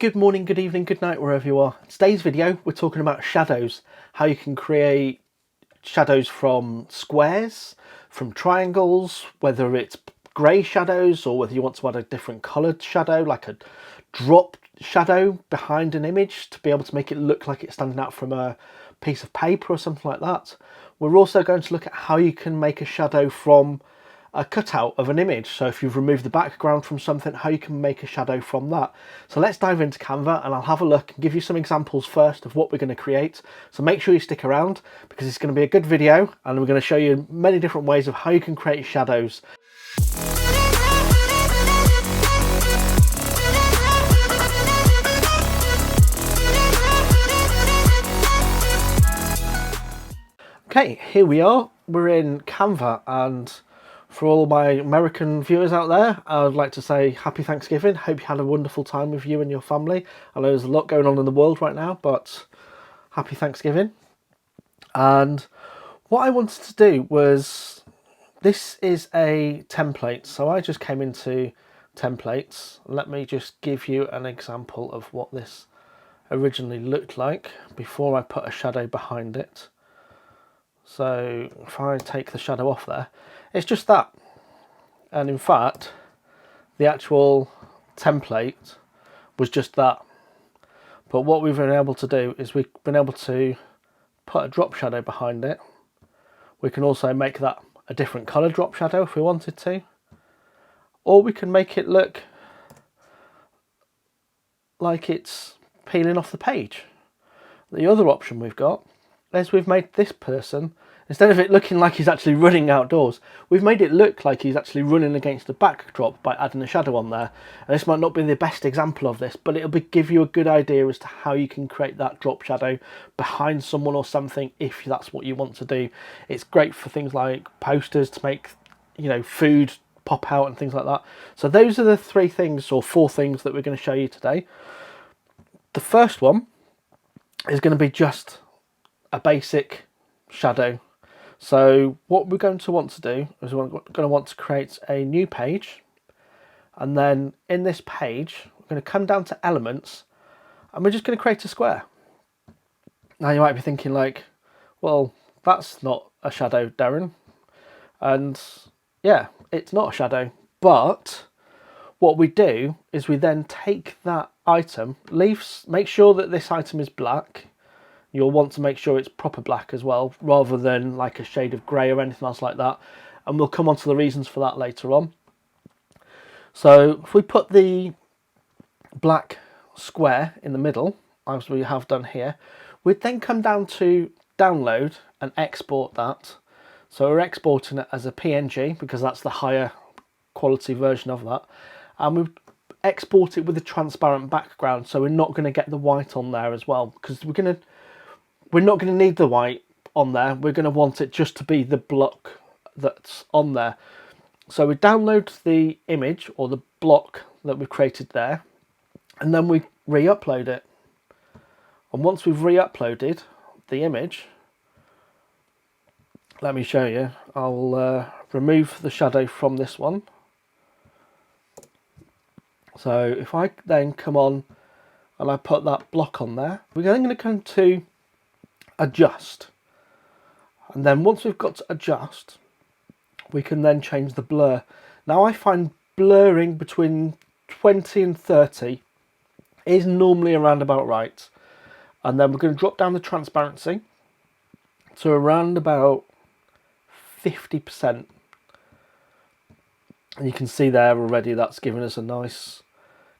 Good morning, good evening, good night, wherever you are. In today's video, we're talking about shadows, how you can create shadows from squares, from triangles, whether it's grey shadows or whether you want to add a different coloured shadow, like a drop shadow behind an image to be able to make it look like it's standing out from a piece of paper or something like that. We're also going to look at how you can make a shadow from a cutout of an image. So if you've removed the background from something, how you can make a shadow from that. So let's dive into Canva and I'll have a look and give you some examples first of what we're going to create. So make sure you stick around because it's going to be a good video and we're going to show you many different ways of how you can create shadows. Okay, here we are. We're in Canva, and for all my American viewers out there, I would like to say happy Thanksgiving. Hope you had a wonderful time with you and your family. I know there's a lot going on in the world right now, but happy Thanksgiving. And what I wanted to do was, this is a template. So I just came into templates. Let me just give you an example of what this originally looked like before I put a shadow behind it. So if I take the shadow off there, it's just that. And in fact, the actual template was just that. But what we've been able to do is we've been able to put a drop shadow behind it. We can also make that a different colour drop shadow if we wanted to. Or we can make it look like it's peeling off the page. The other option we've got is we've made this person, instead of it looking like he's actually running outdoors, we've made it look like he's actually running against the backdrop by adding a shadow on there. And this might not be the best example of this, but it'll give you a good idea as to how you can create that drop shadow behind someone or something if that's what you want to do. It's great for things like posters to make, you know, food pop out and things like that. So those are the three things or four things that we're going to show you today. The first one is going to be just a basic shadow. So what we're going to want to do is we're going to want to create a new page, and then in this page we're going to come down to elements and we're just going to create a square. Now you might be thinking like, well, that's not a shadow, Darren. And yeah, it's not a shadow, but what we do is we then take that item, make sure that this item is black. You'll want to make sure it's proper black as well, rather than like a shade of grey or anything else like that. And we'll come on to the reasons for that later on. So if we put the black square in the middle, as we have done here, we'd then come down to download and export that. So we're exporting it as a PNG because that's the higher quality version of that. And we export it with a transparent background, so we're not going to get the white on there as well, because we're not going to need the white on there. We're going to want it just to be the block that's on there. So we download the image or the block that we've created there, and then we re-upload it. And once we've re-uploaded the image, let me show you. I'll remove the shadow from this one. So if I then come on and I put that block on there, we're then going to come to adjust, and then once we've got to adjust, we can then change the blur. Now I find blurring between 20 and 30 is normally around about right, and then we're going to drop down the transparency to around about 50%, and you can see there already that's giving us a nice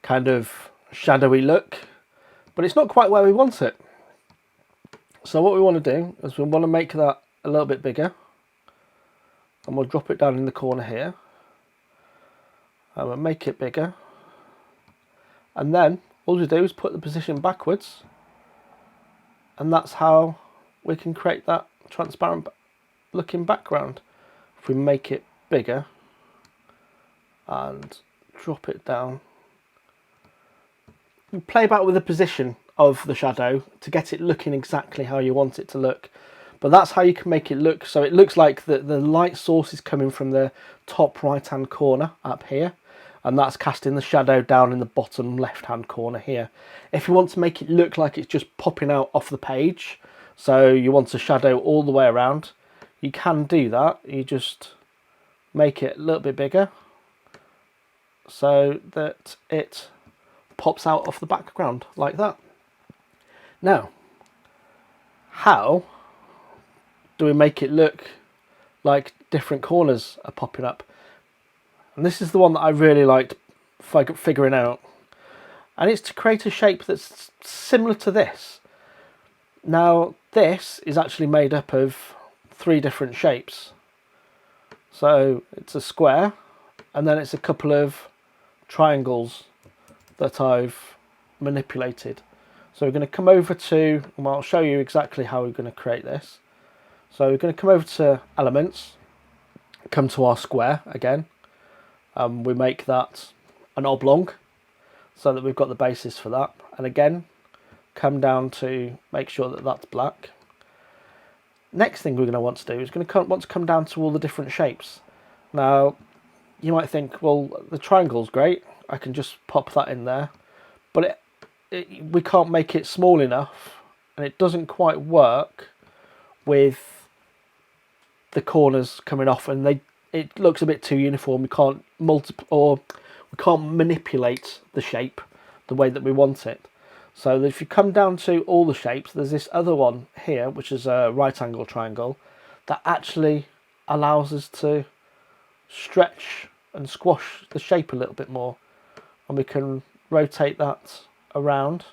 kind of shadowy look, but it's not quite where we want it. So what we want to do is we want to make that a little bit bigger, and we'll drop it down in the corner here, and we'll make it bigger, and then all we do is put the position backwards, and that's how we can create that transparent looking background. If we make it bigger and drop it down, we play about with the position of the shadow to get it looking exactly how you want it to look. But that's how you can make it look so it looks like the light source is coming from the top right hand corner up here, and that's casting the shadow down in the bottom left hand corner here. If you want to make it look like it's just popping out off the page, so you want a shadow all the way around, you can do that. You just make it a little bit bigger so that it pops out of the background like that. Now, how do we make it look like different corners are popping up? And this is the one that I really liked figuring out. And it's to create a shape that's similar to this. Now, this is actually made up of 3 different shapes. So it's a square, and then it's a couple of triangles that I've manipulated. So we're going to come over to, well, I'll show you exactly how we're going to create this. So we're going to come over to Elements, come to our square again. We make that an oblong so that we've got the basis for that. And again, come down to make sure that that's black. Next thing we're going to want to do is want to come down to all the different shapes. Now, you might think, well, the triangle's great. I can just pop that in there. But we can't make it small enough, and it doesn't quite work with the corners coming off, and it looks a bit too uniform. We can't manipulate the shape the way that we want it. So if you come down to all the shapes, there's this other one here, which is a right angle triangle, that actually allows us to stretch and squash the shape a little bit more, and we can rotate that around.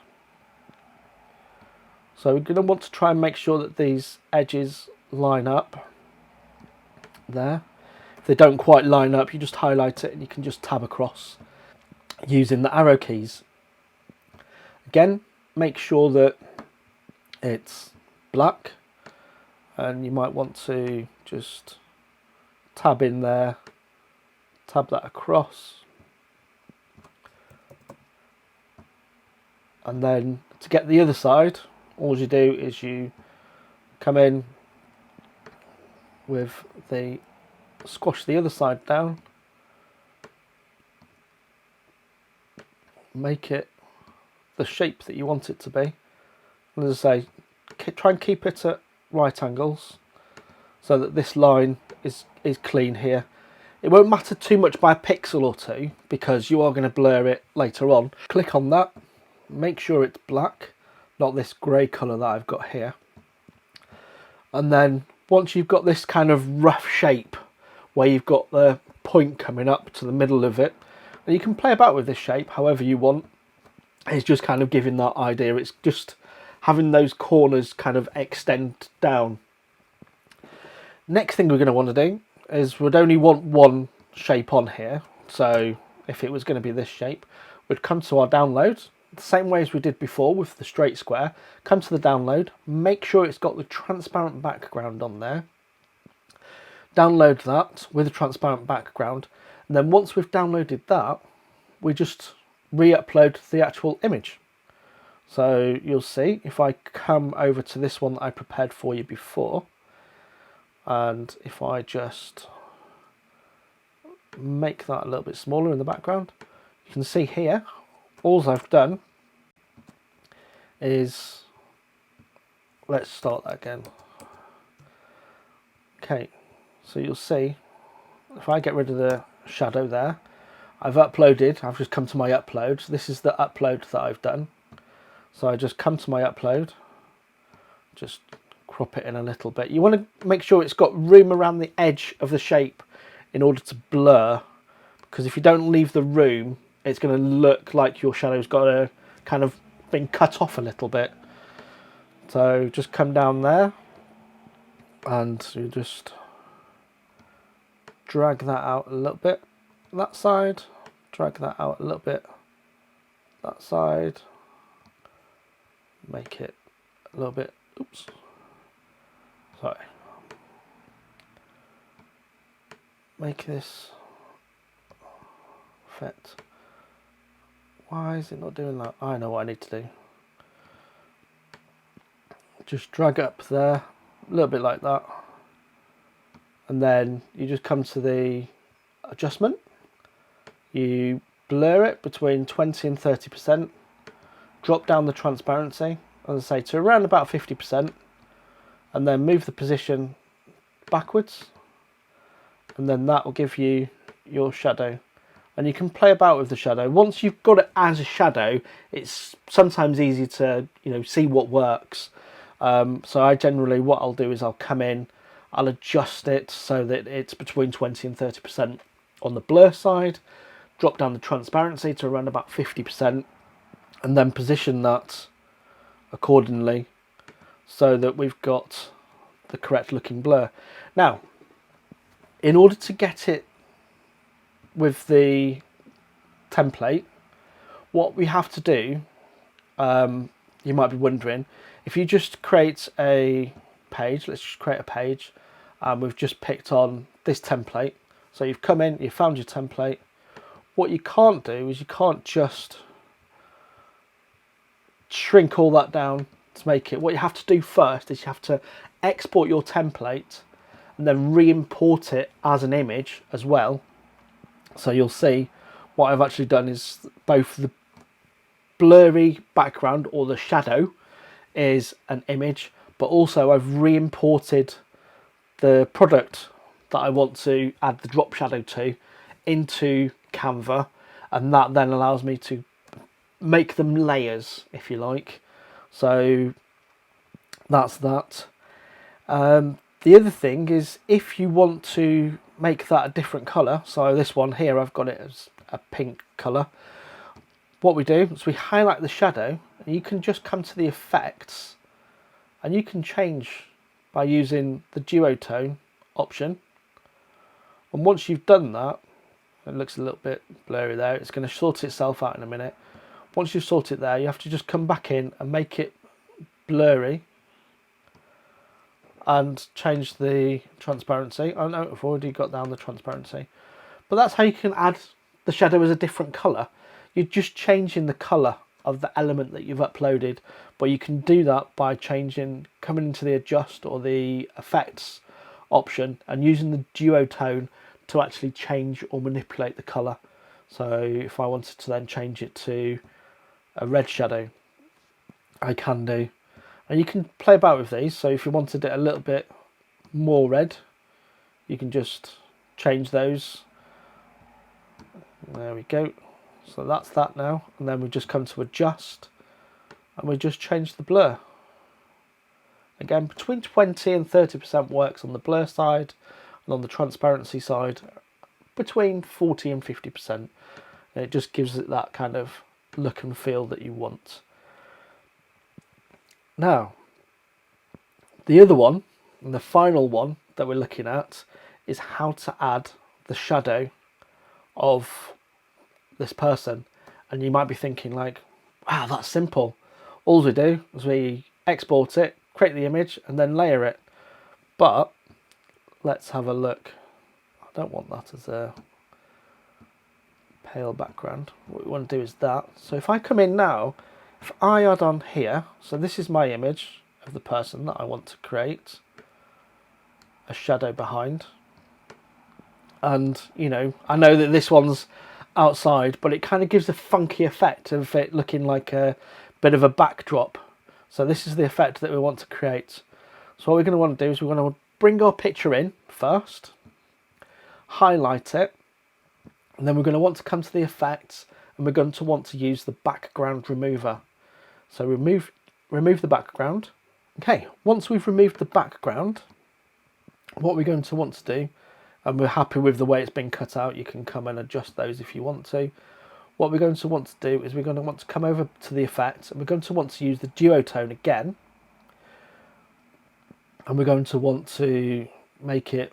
So we're going to want to try and make sure that these edges line up there. If they don't quite line up, you just highlight it and you can just tab across using the arrow keys. Again, make sure that it's black, and you might want to just tab in there, tab that across, and then to get the other side, all you do is you come in with the squash the other side down, make it the shape that you want it to be, and as I say, try and keep it at right angles so that this line is clean here. It won't matter too much by a pixel or two because you are going to blur it later on. Click on that, make sure it's black, not this grey colour that I've got here. And then once you've got this kind of rough shape where you've got the point coming up to the middle of it, and you can play about with this shape however you want. It's just kind of giving that idea. It's just having those corners kind of extend down. Next thing we're going to want to do is we'd only want one shape on here. So if it was going to be this shape, we'd come to our download, the same way as we did before with the straight square. Come to the download, make sure it's got the transparent background on there. Download that with a transparent background, and then once we've downloaded that, we just re-upload the actual image. So you'll see if I come over to this one that I prepared for you before, and if I just make that a little bit smaller in the background, you can see here all I've done is, let's start that again. Okay, so you'll see if I get rid of the shadow there, I've just come to my upload. This is the upload that I've done. So I just come to my upload, just crop it in a little bit. You want to make sure it's got room around the edge of the shape in order to blur, because if you don't leave the room, it's going to look like your shadow's got a kind of been cut off a little bit. So just come down there and you just drag that out a little bit, that side, drag that out a little bit, that side, make it a little bit, oops, sorry, make this fit. Why is it not doing that? I know what I need to do. Just drag up there, a little bit like that, and then you just come to the adjustment, You blur it between 20 and 30%, drop down the transparency, as I say, to around about 50%, and then move the position backwards, and then that will give you your shadow. And you can play about with the shadow. Once you've got it as a shadow, it's sometimes easy to, you know, see what works. So I generally, what I'll do is I'll come in, I'll adjust it so that it's between 20 and 30% on the blur side, drop down the transparency to around about 50%, and then position that accordingly so that we've got the correct looking blur. Now, in order to get it with the template, what we have to do, you might be wondering, if you just create a page, let's just create a page, and we've just picked on this template. So you've come in, you found your template. What you can't do is you can't just shrink all that down to make it. What you have to do first is you have to export your template and then re-import it as an image as well. So you'll see what I've actually done is both the blurry background or the shadow is an image, but also I've re-imported the product that I want to add the drop shadow to into Canva, and that then allows me to make them layers, if you like. So that's that. The other thing is, if you want to make that a different colour, so this one here I've got it as a pink colour, what we do is we highlight the shadow, and you can just come to the effects and you can change by using the duotone option. And once you've done that, it looks a little bit blurry there, it's going to sort itself out in a minute. Once you've sorted it there, you have to just come back in and make it blurry and change the transparency. Oh no, I've already got down the transparency. But that's how you can add the shadow as a different colour. You're just changing the colour of the element that you've uploaded, but you can do that by coming into the adjust or the effects option and using the duotone to actually change or manipulate the colour. So if I wanted to then change it to a red shadow, I can do. And you can play about with these, so if you wanted it a little bit more red, you can just change those. There we go. So that's that now, and then we just come to adjust and we just change the blur. Again, between 20 and 30% works on the blur side, and on the transparency side between 40 and 50%. And it just gives it that kind of look and feel that you want. Now, the other one, and the final one that we're looking at, is how to add the shadow of this person. And you might be thinking like, wow, that's simple. All we do is we export it, create the image, and then layer it. But let's have a look. I don't want that as a pale background. What we want to do is that. So if I come in now, if I add on here, so this is my image of the person that I want to create a shadow behind. And, you know, I know that this one's outside, but it kind of gives a funky effect of it looking like a bit of a backdrop. So this is the effect that we want to create. So what we're going to want to do is we're going to bring our picture in first, highlight it, and then we're going to want to come to the effects, and we're going to want to use the background remover. So remove the background. Okay, once we've removed the background, what we're going to want to do, and we're happy with the way it's been cut out, you can come and adjust those if you want to. What we're going to want to do is we're going to want to come over to the effects, and we're going to want to use the duotone again, and we're going to want to make it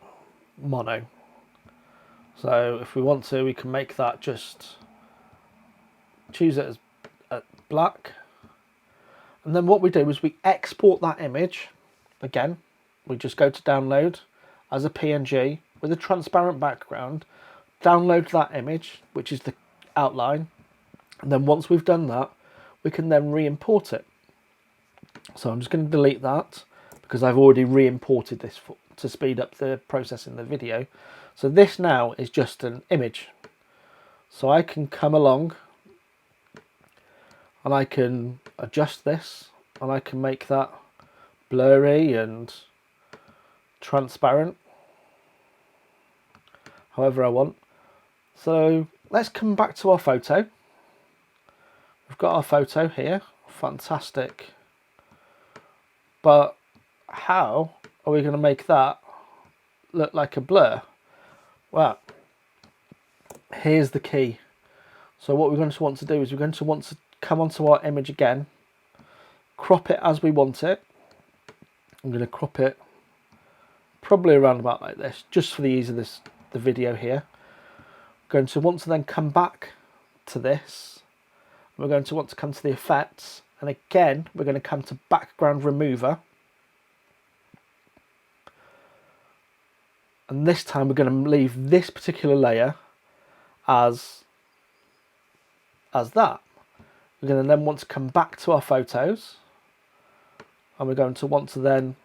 mono. So if we want to, we can make that just choose it as black, and then what we do is we export that image again. We just go to download as a PNG with a transparent background, download that image, which is the outline, and then once we've done that, we can then re-import it. So I'm just going to delete that because I've already re-imported this to speed up the process in the video. So this now is just an image. So I can come along and I can adjust this, and I can make that blurry and transparent however I want. So let's come back to our photo. We've got our photo here, fantastic. But how are we going to make that look like a blur? Well, here's the key. So what we're going to want to do is we're going to want to come onto our image again, crop it as we want it. I'm going to crop it probably around about like this, just for the ease of the video here. We're going to want to then come back to this. We're going to want to come to the effects, and again we're going to come to background remover, and this time we're going to leave this particular layer as that. We're going to then want to come back to our photos, and we're going to want to then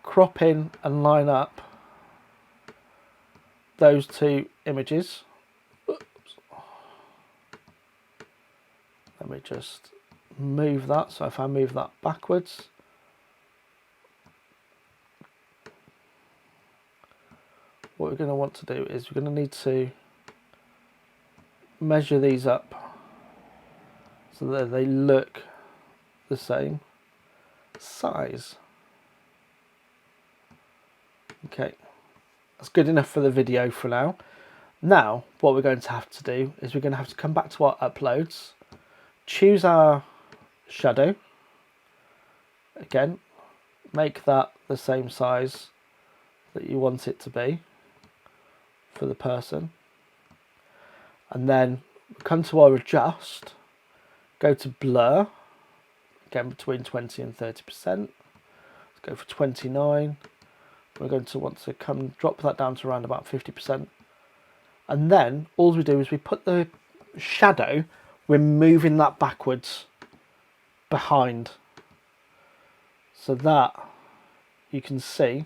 crop in and line up those two images. Oops. Let me just move that. So if I move that backwards, what we're going to want to do is we're going to need to measure these up so that they look the same size. Okay, that's good enough for the video for now. Now what we're going to have to do is we're going to have to come back to our uploads, choose our shadow, again make that the same size that you want it to be for the person, and then come to our adjust, go to blur, again between 20 and 30%, let's go for 29. We're going to want to drop that down to around about 50%, and then all we do is we put the shadow, we're moving that backwards behind, so that you can see,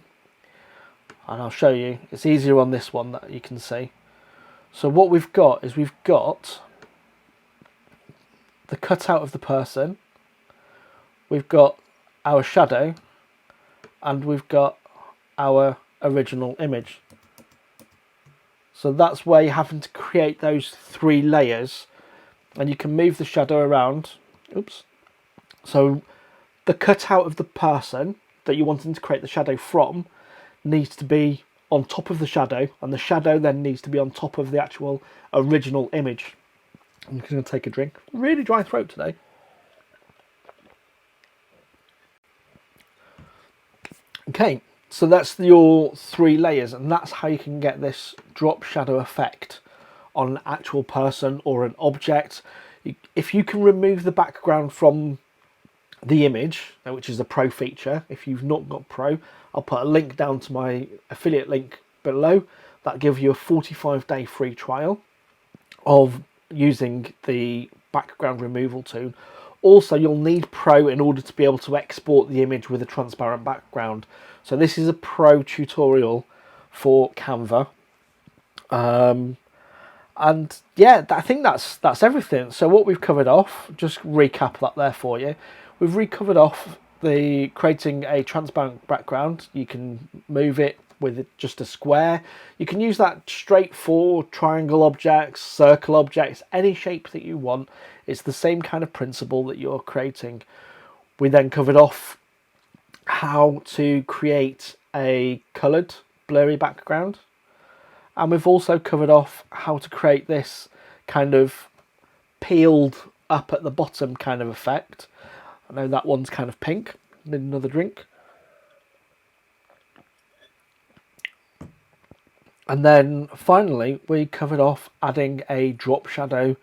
and I'll show you, it's easier on this one that you can see. So what we've got is we've got the cutout of the person, we've got our shadow, and we've got our original image. So that's where you're having to create those three layers, and you can move the shadow around. Oops. So the cutout of the person that you're wanting to create the shadow from needs to be on top of the shadow, and the shadow then needs to be on top of the actual original image. I'm just going to take a drink. Really dry throat today. Okay, so that's your three layers, and that's how you can get this drop shadow effect on an actual person or an object. If you can remove the background from the image, which is a pro feature, if you've not got pro, I'll put a link down to my affiliate link below that gives you a 45-day free trial of using the background removal tool. Also, you'll need pro in order to be able to export the image with a transparent background. So this is a pro tutorial for Canva. And yeah, I think that's everything. So what we've covered off, just recap that there for you. We've recovered off the creating a transparent background. You can move it with just a square. You can use that straight for triangle objects, circle objects, any shape that you want. It's the same kind of principle that you're creating. We then covered off how to create a coloured blurry background, and we've also covered off how to create this kind of peeled up at the bottom kind of effect. I know that one's kind of pink. Need another drink. And then finally we covered off adding a drop shadow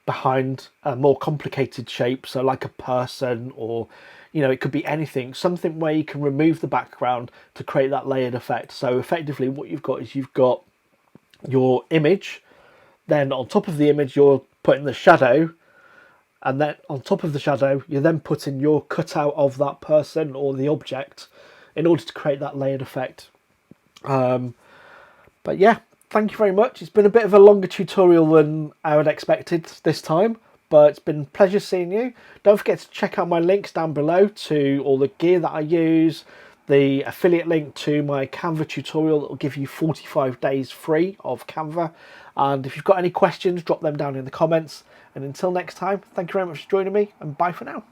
behind a more complicated shape, so like a person, or it could be anything, something where you can remove the background to create that layered effect. So effectively what you've got is you've got your image, then on top of the image you're putting the shadow, and then on top of the shadow you're then putting your cutout of that person or the object in order to create that layered effect. But yeah, thank you very much. It's been a bit of a longer tutorial than I would expected this time, but it's been a pleasure seeing you. Don't forget to check out my links down below to all the gear that I use, the affiliate link to my Canva tutorial that will give you 45 days free of Canva. And if you've got any questions, drop them down in the comments. And until next time, thank you very much for joining me, and bye for now.